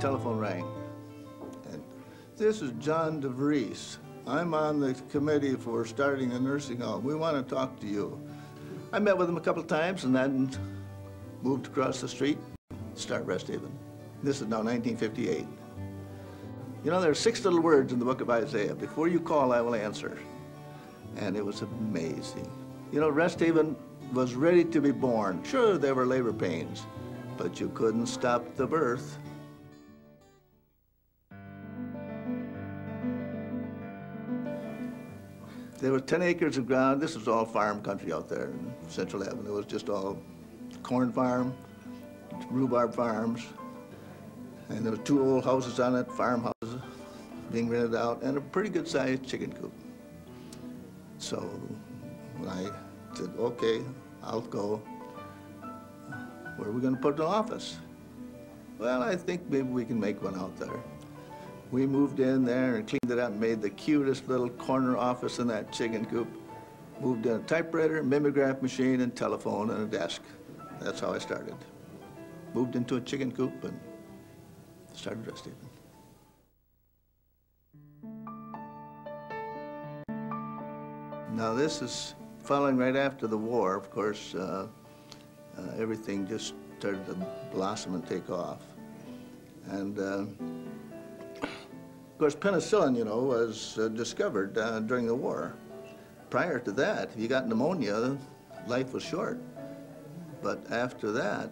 telephone rang. And this is John DeVries. I'm on the committee for starting a nursing home. We want to talk to you. I met with him a couple of times and then moved across the street, start Rest Haven. This is now 1958. You know, there are 6 little words in the book of Isaiah. Before you call, I will answer. And it was amazing. You know, Rest Haven was ready to be born. Sure, there were labor pains, but you couldn't stop the birth. There was 10 acres of ground. This was all farm country out there in Central Avenue. It was just all corn farm, rhubarb farms. And there were 2 old houses on it, farmhouses, being rented out, and a pretty good-sized chicken coop. So when I said, okay, I'll go, where are we going to put an office? Well, I think maybe we can make one out there. We moved in there and cleaned it up and made the cutest little corner office in that chicken coop. Moved in a typewriter, mimeograph machine, and telephone, and a desk. That's how I started. Moved into a chicken coop and started Rest Haven. Now this is following right after the war. Of course, everything just started to blossom and take off. And of course, penicillin, you know, was discovered during the war. Prior to that, if you got pneumonia, life was short. But after that,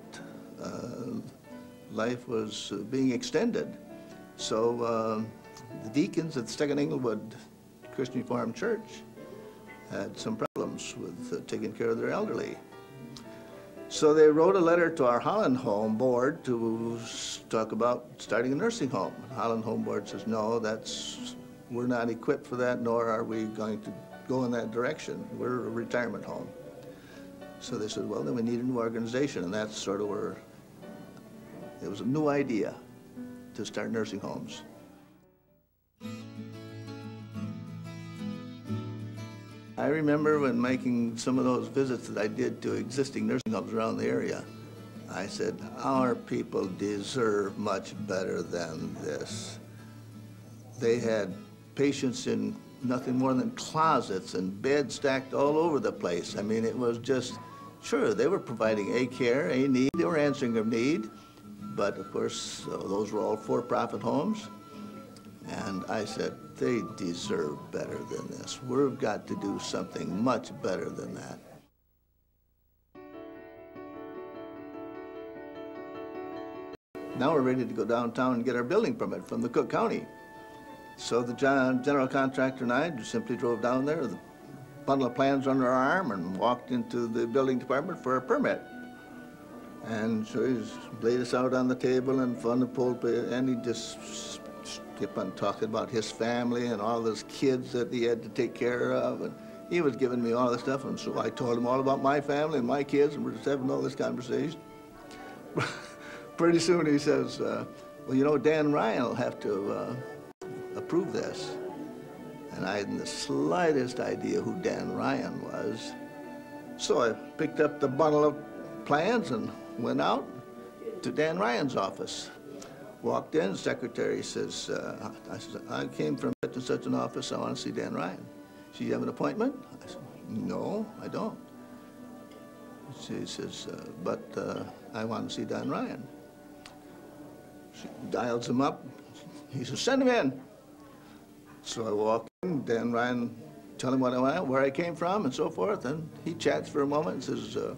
life was being extended. So the deacons at the Second Englewood Christian Reformed Church had some problems with taking care of their elderly. So they wrote a letter to our Holland Home Board to talk about starting a nursing home. The Holland Home Board says, no, we're not equipped for that, nor are we going to go in that direction. We're a retirement home. So they said, well, then we need a new organization, and that's sort of where it was a new idea to start nursing homes. I remember when making some of those visits that I did to existing nursing homes around the area, I said, our people deserve much better than this. They had patients in nothing more than closets and beds stacked all over the place. I mean, it was just, sure, they were providing a care, a need, they were answering a need, but of course, those were all for-profit homes. And I said, they deserve better than this. We've got to do something much better than that. Now we're ready to go downtown and get our building permit from the Cook County. So the general contractor and I just simply drove down there with a bundle of plans under our arm and walked into the building department for a permit. And so he laid us out on the table in front of the pulpit, and he just kept on talking about his family and all those kids that he had to take care of. And he was giving me all this stuff, and so I told him all about my family and my kids, and we're just having all this conversation. Pretty soon he says, well, you know, Dan Ryan will have to approve this. And I hadn't the slightest idea who Dan Ryan was. So I picked up the bundle of plans and went out to Dan Ryan's office. Walked in, the secretary says, I came from such and such an office, I want to see Dan Ryan. So you have an appointment? I said, no, I don't. She says, but I want to see Dan Ryan. She dials him up. He says, send him in. So I walk in, Dan Ryan, tell him what I want, where I came from, and so forth, and he chats for a moment and says, oh,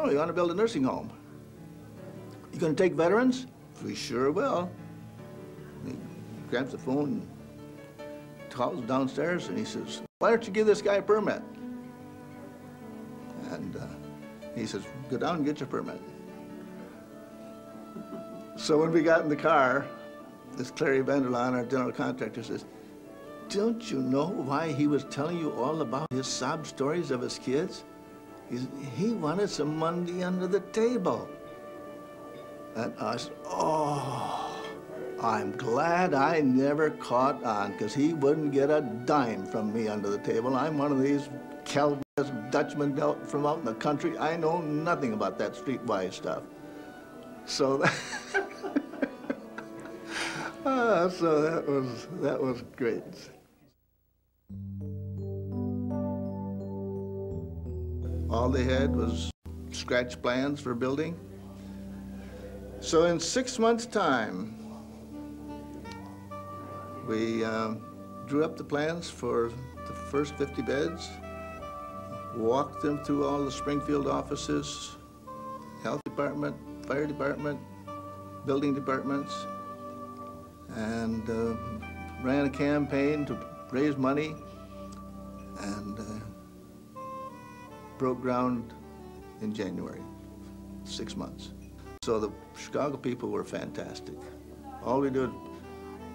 you want to build a nursing home? You going to take veterans? We sure will. He grabs the phone and calls downstairs, and he says, why don't you give this guy a permit? And he says, go down and get your permit. So when we got in the car, this Clary Vanderlaan, our general contractor, says, don't you know why he was telling you all about his sob stories of his kids? He wanted some money under the table. And I said, oh, I'm glad I never caught on, because he wouldn't get a dime from me under the table. I'm one of these Calvinist Dutchmen from out in the country. I know nothing about that streetwise stuff. So So that was great. All they had was scratch plans for building. So in 6 months' time, we drew up the plans for the first 50 beds, walked them through all the Springfield offices, health department, fire department, building departments, and ran a campaign to raise money, and broke ground in January, 6 months. So the Chicago people were fantastic. All we did,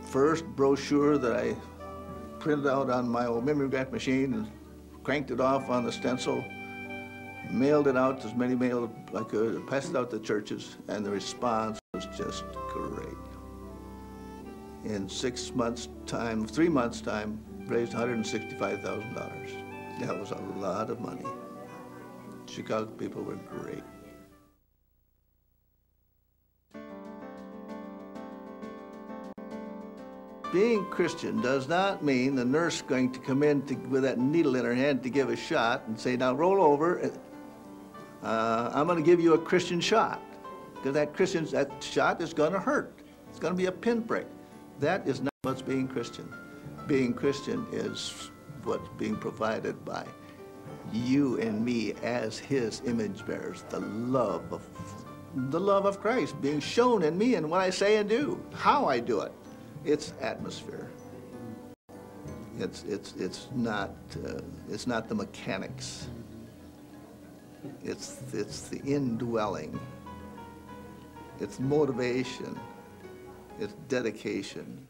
first brochure that I printed out on my old mimeograph machine and cranked it off on the stencil, mailed it out, as many mailed I could, passed it out to churches, and the response was just great. In 6 months' time, 3 months' time, raised $165,000. That was a lot of money. Chicago people were great. Being Christian does not mean the nurse going to come in with that needle in her hand to give a shot and say, now roll over, I'm going to give you a Christian shot. Because that shot is going to hurt. It's going to be a pinprick. That is not what's being Christian. Being Christian is what's being provided by you and me as his image bearers, the love of Christ being shown in me and what I say and do, how I do it. It's atmosphere. It's not the mechanics. It's the indwelling. It's motivation. It's dedication.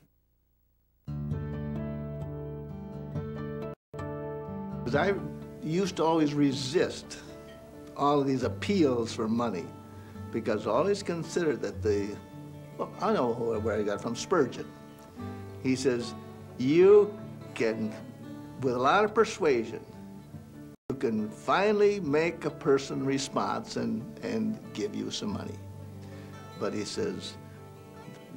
Because I used to always resist all of these appeals for money, because I always considered that I know where I got it from, Spurgeon. He says, you can, with a lot of persuasion, you can finally make a person respond and give you some money. But he says,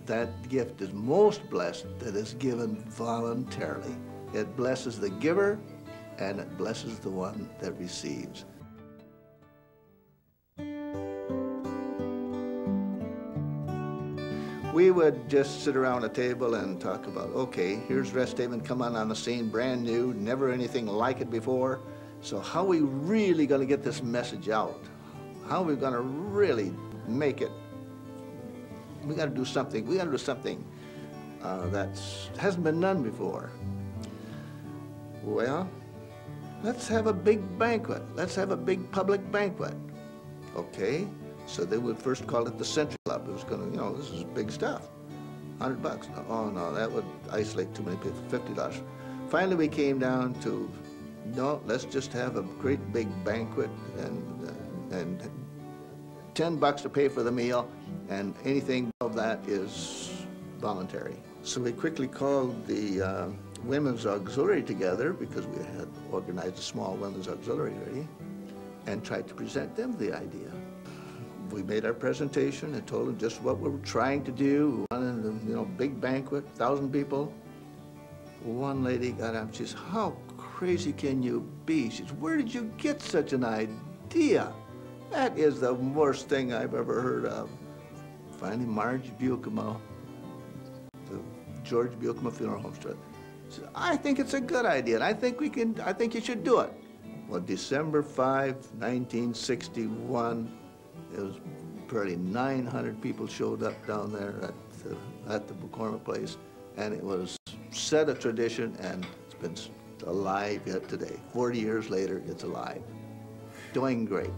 that gift is most blessed that is given voluntarily. It blesses the giver and it blesses the one that receives. We would just sit around a table and talk about, okay, here's Rest Haven coming on the scene, brand new, never anything like it before. So how are we really going to get this message out? How are we going to really make it? We got to do something. We got to do something that hasn't been done before. Well, let's have a big banquet. Let's have a big public banquet. Okay. So they would first call it the Century Club. It was going to, this is big stuff. $100. Oh no, that would isolate too many people. $50. Finally, we came down to, no, let's just have a great big banquet and $10 to pay for the meal, and anything of that is voluntary. So we quickly called the Women's Auxiliary together, because we had organized a small Women's Auxiliary already, and tried to present them the idea. We made our presentation and told them just what we were trying to do. We wanted a big banquet, 1,000 people. One lady got up, she says, how crazy can you be? She says, where did you get such an idea? That is the worst thing I've ever heard of. Finally, Marge Buikema, the George Buikema Funeral Home said, I think it's a good idea, and I think you should do it. Well, December 5, 1961, it was probably 900 people showed up down there at the McCormick place, and it was set a tradition, and it's been alive yet today. 40 years later, it's alive. Doing great.